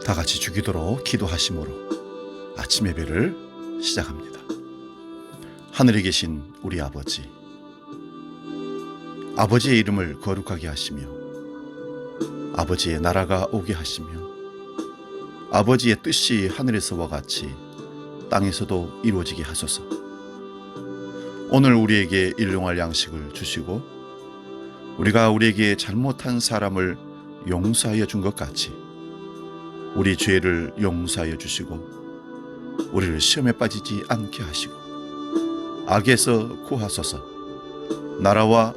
다 같이 주기도로 기도하심으로 아침 예배를 시작합니다. 하늘에 계신 우리 아버지, 아버지의 이름을 거룩하게 하시며 아버지의 나라가 오게 하시며 아버지의 뜻이 하늘에서와 같이 땅에서도 이루어지게 하소서. 오늘 우리에게 일용할 양식을 주시고 우리가 우리에게 잘못한 사람을 용서하여 준 것 같이 우리 죄를 용서하여 주시고 우리를 시험에 빠지지 않게 하시고 악에서 구하소서. 나라와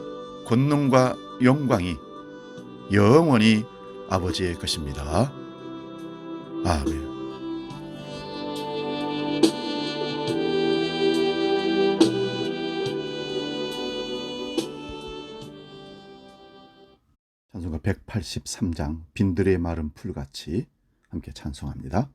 권능과 영광이 영원히 아버지의 것입니다. 아멘. 찬송가 183장 빈들의 마른 풀같이 함께 찬송합니다.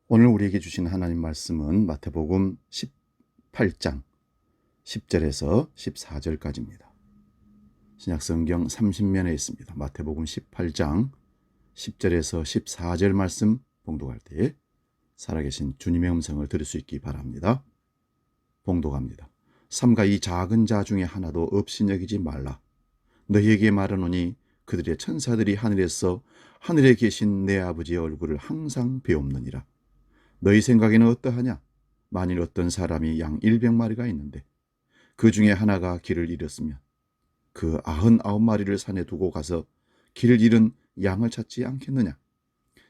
오늘 우리에게 주신 하나님 말씀은 마태복음 18장 10절에서 14절까지입니다. 신약성경 30면에 있습니다. 마태복음 18장 10절에서 14절 말씀 봉독할 때 살아계신 주님의 음성을 들을 수 있기 바랍니다. 봉독합니다. 삼가 이 작은 자 중에 하나도 없이 여기지 말라. 너희에게 말하노니 그들의 천사들이 하늘에서 하늘에 계신 내 아버지의 얼굴을 항상 배옵느니라. 너희 생각에는 어떠하냐? 만일 어떤 사람이 양 100마리가 있는데 그 중에 하나가 길을 잃었으면 그 99마리를 산에 두고 가서 길을 잃은 양을 찾지 않겠느냐?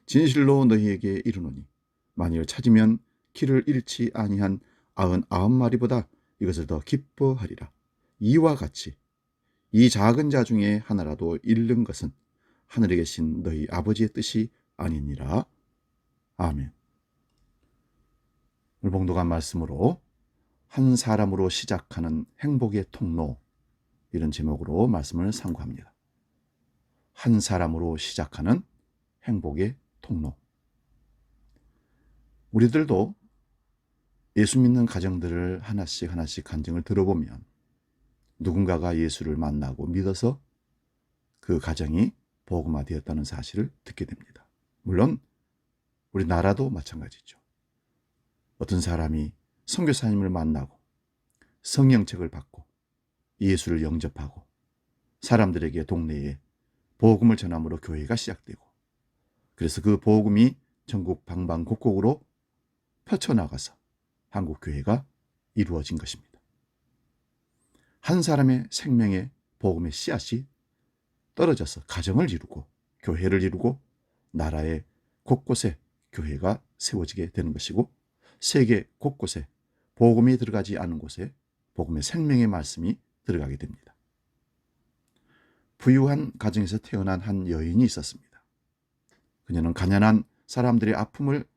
진실로 너희에게 이르노니 만일 찾으면 길을 잃지 아니한 99마리보다 이것을 더 기뻐하리라. 이와 같이 이 작은 자 중에 하나라도 잃는 것은 하늘에 계신 너희 아버지의 뜻이 아니니라. 아멘. 오늘 봉독한 말씀으로 한 사람으로 시작하는 행복의 통로, 이런 제목으로 말씀을 상고합니다. 한 사람으로 시작하는 행복의 통로. 우리들도 예수 믿는 가정들을 하나씩 간증을 들어보면 누군가가 예수를 만나고 믿어서 그 가정이 복음화되었다는 사실을 듣게 됩니다. 물론 우리나라도 마찬가지죠. 어떤 사람이 선교사님을 만나고 성령책을 받고 예수를 영접하고 사람들에게 동네에 복음을 전함으로 교회가 시작되고, 그래서 그 복음이 전국 방방곡곡으로 펼쳐나가서 한국교회가 이루어진 것입니다. 한 사람의 생명에 복음의 씨앗이 떨어져서 가정을 이루고 교회를 이루고 나라의 곳곳에 교회가 세워지게 되는 것이고, 세계 곳곳에 복음이 들어가지 않은 곳에 복음의 생명의 말씀이 들어가게 됩니다. 부유한 가정에서 태어난 한 여인이 있었습니다. 그녀는 가난한 사람들의 아픔을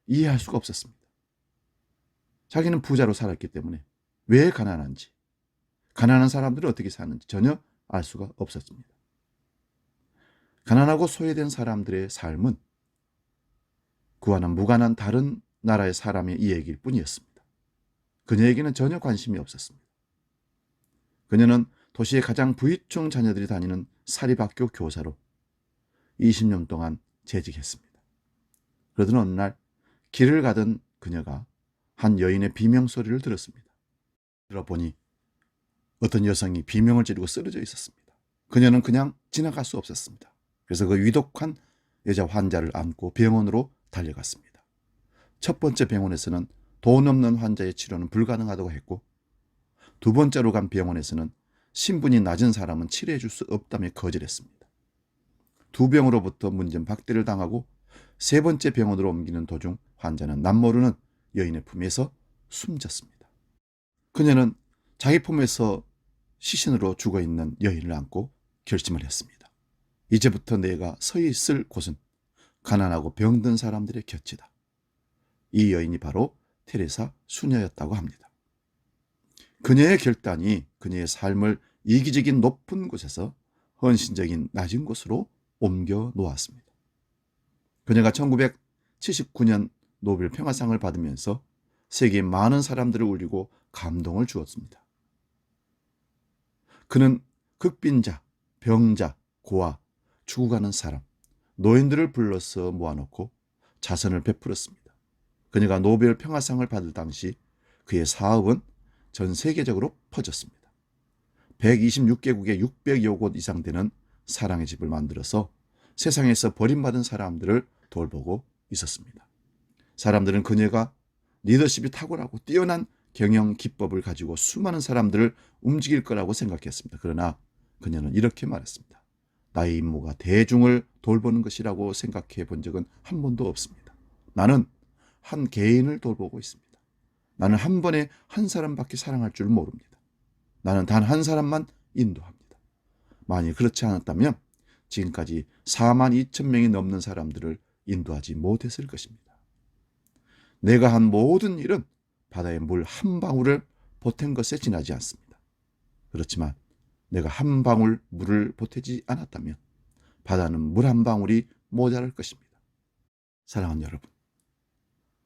이해할 수가 없었습니다. 자기는 부자로 살았기 때문에 왜 가난한지, 가난한 사람들은 어떻게 사는지 전혀 알 수가 없었습니다. 가난하고 소외된 사람들의 삶은 그와는 무관한 다른 나라의 사람의 이야기일 뿐이었습니다. 그녀에게는 전혀 관심이 없었습니다. 그녀는 도시의 가장 부유층 자녀들이 다니는 사립학교 교사로 20년 동안 재직했습니다. 그러던 어느 날 길을 가던 그녀가 한 여인의 비명소리를 들었습니다. 들어보니 어떤 여성이 비명을 지르고 쓰러져 있었습니다. 그녀는 그냥 지나갈 수 없었습니다. 그래서 그 위독한 여자 환자를 안고 병원으로 달려갔습니다. 첫 번째 병원에서는 돈 없는 환자의 치료는 불가능하다고 했고, 두 번째로 간 병원에서는 신분이 낮은 사람은 치료해 줄 수 없다며 거절했습니다. 두 병으로부터 문전박대를 당하고 세 번째 병원으로 옮기는 도중 환자는 남모르는 여인의 품에서 숨졌습니다. 그녀는 자기 품에서 시신으로 죽어있는 여인을 안고 결심을 했습니다. 이제부터 내가 서 있을 곳은 가난하고 병든 사람들의 곁이다. 이 여인이 바로 테레사 수녀였다고 합니다. 그녀의 결단이 그녀의 삶을 이기적인 높은 곳에서 헌신적인 낮은 곳으로 옮겨 놓았습니다. 그녀가 1979년 노벨 평화상을 받으면서 세계의 많은 사람들을 울리고 감동을 주었습니다. 그는 극빈자, 병자, 고아, 죽어가는 사람, 노인들을 불러서 모아놓고 자선을 베풀었습니다. 그녀가 노벨 평화상을 받을 당시 그의 사업은 전 세계적으로 퍼졌습니다. 126개국에 600여 곳 이상 되는 사랑의 집을 만들어서 세상에서 버림받은 사람들을 돌보고 있었습니다. 사람들은 그녀가 리더십이 탁월하고 뛰어난 경영 기법을 가지고 수많은 사람들을 움직일 거라고 생각했습니다. 그러나 그녀는 이렇게 말했습니다. 나의 임무가 대중을 돌보는 것이라고 생각해 본 적은 한 번도 없습니다. 나는 한 개인을 돌보고 있습니다. 나는 한 번에 한 사람밖에 사랑할 줄 모릅니다. 나는 단 한 사람만 인도합니다. 만일 그렇지 않았다면 지금까지 4만 2천 명이 넘는 사람들을 인도하지 못했을 것입니다. 내가 한 모든 일은 바다에 물 한 방울을 보탠 것에 지나지 않습니다. 그렇지만 내가 한 방울 물을 보태지 않았다면 바다는 물 한 방울이 모자랄 것입니다. 사랑하는 여러분,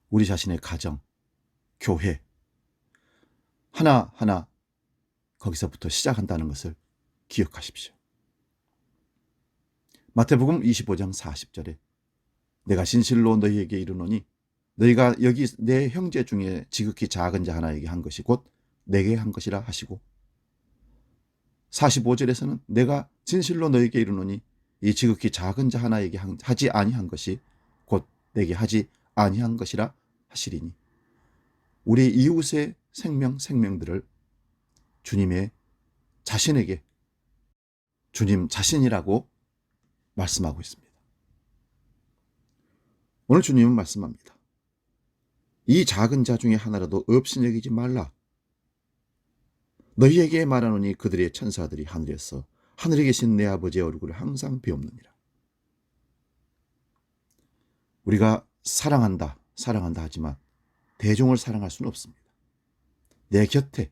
우리 자신의 가정, 교회 하나하나 거기서부터 시작한다는 것을 기억하십시오. 마태복음 25장 40절에 내가 진실로 너희에게 이르노니 너희가 여기 내 형제 중에 지극히 작은 자 하나에게 한 것이 곧 내게 한 것이라 하시고, 45절에서는 내가 진실로 너희에게 이르노니 이 지극히 작은 자 하나에게 하지 아니한 것이 곧 내게 하지 아니한 것이라 하시리니, 우리 이웃의 생명들을 주님의 자신에게 주님 자신이라고 말씀하고 있습니다. 오늘 주님은 말씀합니다. 이 작은 자 중에 하나라도 없이 여기지 말라. 너희에게 말하노니 그들의 천사들이 하늘에서 하늘에 계신 내 아버지의 얼굴을 항상 비옵느니라. 우리가 사랑한다 하지만 대중을 사랑할 수는 없습니다. 내 곁에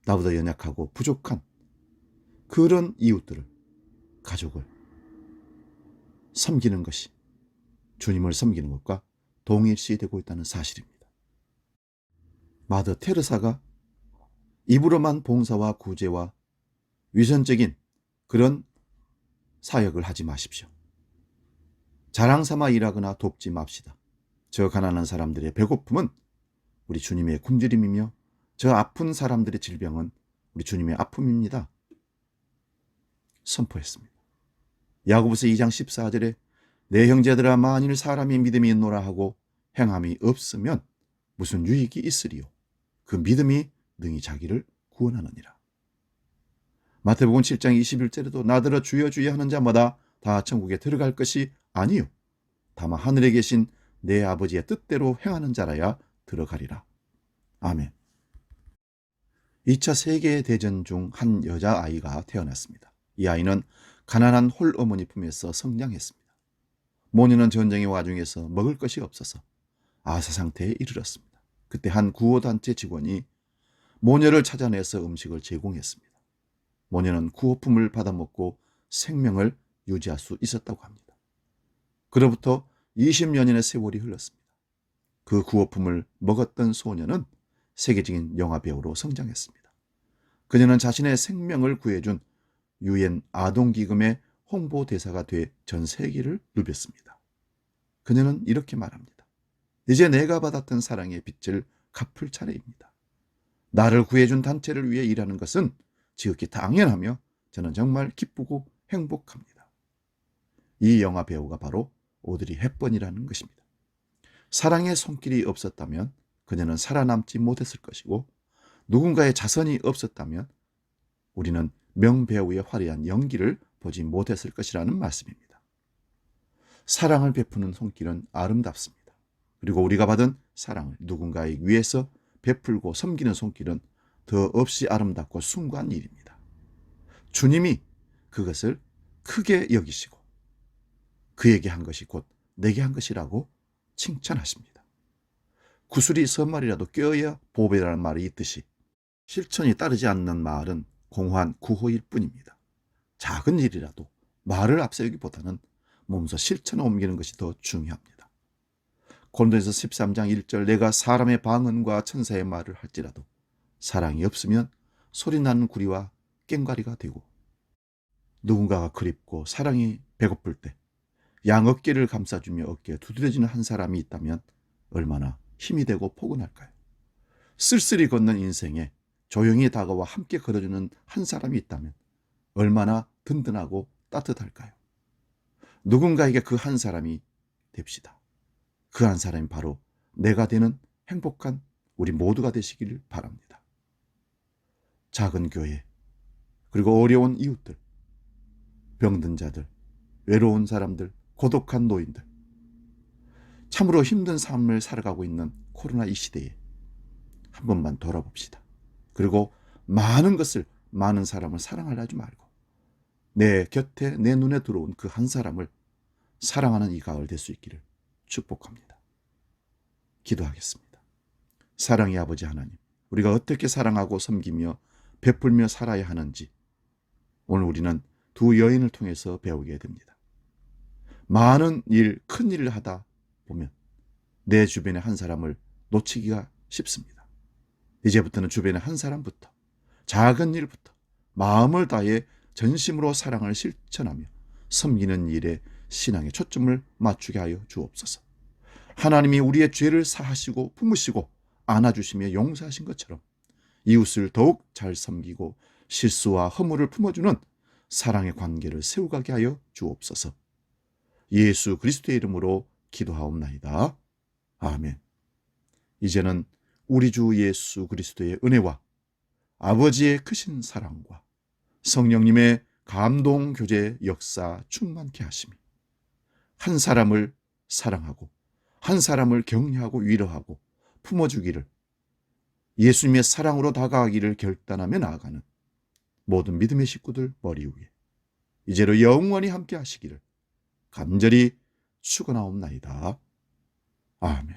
나보다 연약하고 부족한 그런 이웃들을, 가족을 섬기는 것이 주님을 섬기는 것과 동일시되고 있다는 사실입니다. 마더 테레사가 입으로만 봉사와 구제와 위선적인 그런 사역을 하지 마십시오. 자랑 삼아 일하거나 돕지 맙시다. 저 가난한 사람들의 배고픔은 우리 주님의 굶주림이며 저 아픈 사람들의 질병은 우리 주님의 아픔입니다. 선포했습니다. 야고보서 2장 14절에 내 형제들아 만일 사람이 믿음이 있노라 하고 행함이 없으면 무슨 유익이 있으리요. 그 믿음이 능히 자기를 구원하느니라. 마태복음 7장 21절에도 나더러 주여 주여 하는 자마다 다 천국에 들어갈 것이 아니요 다만 하늘에 계신 내 아버지의 뜻대로 행하는 자라야 들어가리라. 아멘. 2차 세계대전 중 한 여자아이가 태어났습니다. 이 아이는 가난한 홀어머니 품에서 성장했습니다. 모녀는 전쟁의 와중에서 먹을 것이 없어서 아사 상태에 이르렀습니다. 그때 한 구호단체 직원이 모녀를 찾아내서 음식을 제공했습니다. 모녀는 구호품을 받아먹고 생명을 유지할 수 있었다고 합니다. 그로부터 20여년의 세월이 흘렀습니다. 그 구호품을 먹었던 소녀는 세계적인 영화배우로 성장했습니다. 그녀는 자신의 생명을 구해준 유엔 아동기금의 홍보대사가 돼 전 세계를 누볐습니다. 그녀는 이렇게 말합니다. 이제 내가 받았던 사랑의 빚을 갚을 차례입니다. 나를 구해준 단체를 위해 일하는 것은 지극히 당연하며 저는 정말 기쁘고 행복합니다. 이 영화 배우가 바로 오드리 헵번이라는 것입니다. 사랑의 손길이 없었다면 그녀는 살아남지 못했을 것이고 누군가의 자선이 없었다면 우리는 명배우의 화려한 연기를 보지 못했을 것이라는 말씀입니다. 사랑을 베푸는 손길은 아름답습니다. 그리고 우리가 받은 사랑을 누군가에 위해서 베풀고 섬기는 손길은 더 없이 아름답고 숭고한 일입니다. 주님이 그것을 크게 여기시고 그에게 한 것이 곧 내게 한 것이라고 칭찬하십니다. 구슬이 선말이라도 껴야 보배라는 말이 있듯이 실천이 따르지 않는 말은 공허한 구호일 뿐입니다. 작은 일이라도 말을 앞세우기보다는 몸소 실천에 옮기는 것이 더 중요합니다. 고린도전서 13장 1절 내가 사람의 방언과 천사의 말을 할지라도 사랑이 없으면 소리나는 구리와 꽹과리가 되고 누군가가 그립고 사랑이 배고플 때 양 어깨를 감싸주며 어깨에 두드려지는 한 사람이 있다면 얼마나 힘이 되고 포근할까요? 쓸쓸히 걷는 인생에 조용히 다가와 함께 걸어주는 한 사람이 있다면 얼마나 든든하고 따뜻할까요? 누군가에게 그 한 사람이 됩시다. 그 한 사람이 바로 내가 되는 행복한 우리 모두가 되시기를 바랍니다. 작은 교회, 그리고 어려운 이웃들, 병든 자들, 외로운 사람들, 고독한 노인들, 참으로 힘든 삶을 살아가고 있는 코로나 이 시대에 한 번만 돌아봅시다. 그리고 많은 사람을 사랑하려 하지 말고 내 곁에 내 눈에 들어온 그 한 사람을 사랑하는 이 가을 될 수 있기를 축복합니다. 기도하겠습니다. 사랑의 아버지 하나님, 우리가 어떻게 사랑하고 섬기며 베풀며 살아야 하는지 오늘 우리는 두 여인을 통해서 배우게 됩니다. 많은 일, 큰 일을 하다 보면 내 주변의 한 사람을 놓치기가 쉽습니다. 이제부터는 주변의 한 사람부터 작은 일부터 마음을 다해 전심으로 사랑을 실천하며 섬기는 일에 신앙의 초점을 맞추게 하여 주옵소서. 하나님이 우리의 죄를 사하시고 품으시고 안아주시며 용서하신 것처럼 이웃을 더욱 잘 섬기고 실수와 허물을 품어주는 사랑의 관계를 세워가게 하여 주옵소서. 예수 그리스도의 이름으로 기도하옵나이다. 아멘. 이제는 우리 주 예수 그리스도의 은혜와 아버지의 크신 사랑과 성령님의 감동 교제 역사 충만케 하심이 한 사람을 사랑하고 한 사람을 격려하고 위로하고 품어주기를 예수님의 사랑으로 다가가기를 결단하며 나아가는 모든 믿음의 식구들 머리 위에 이제로 영원히 함께 하시기를 간절히 축원하옵나이다. 아멘.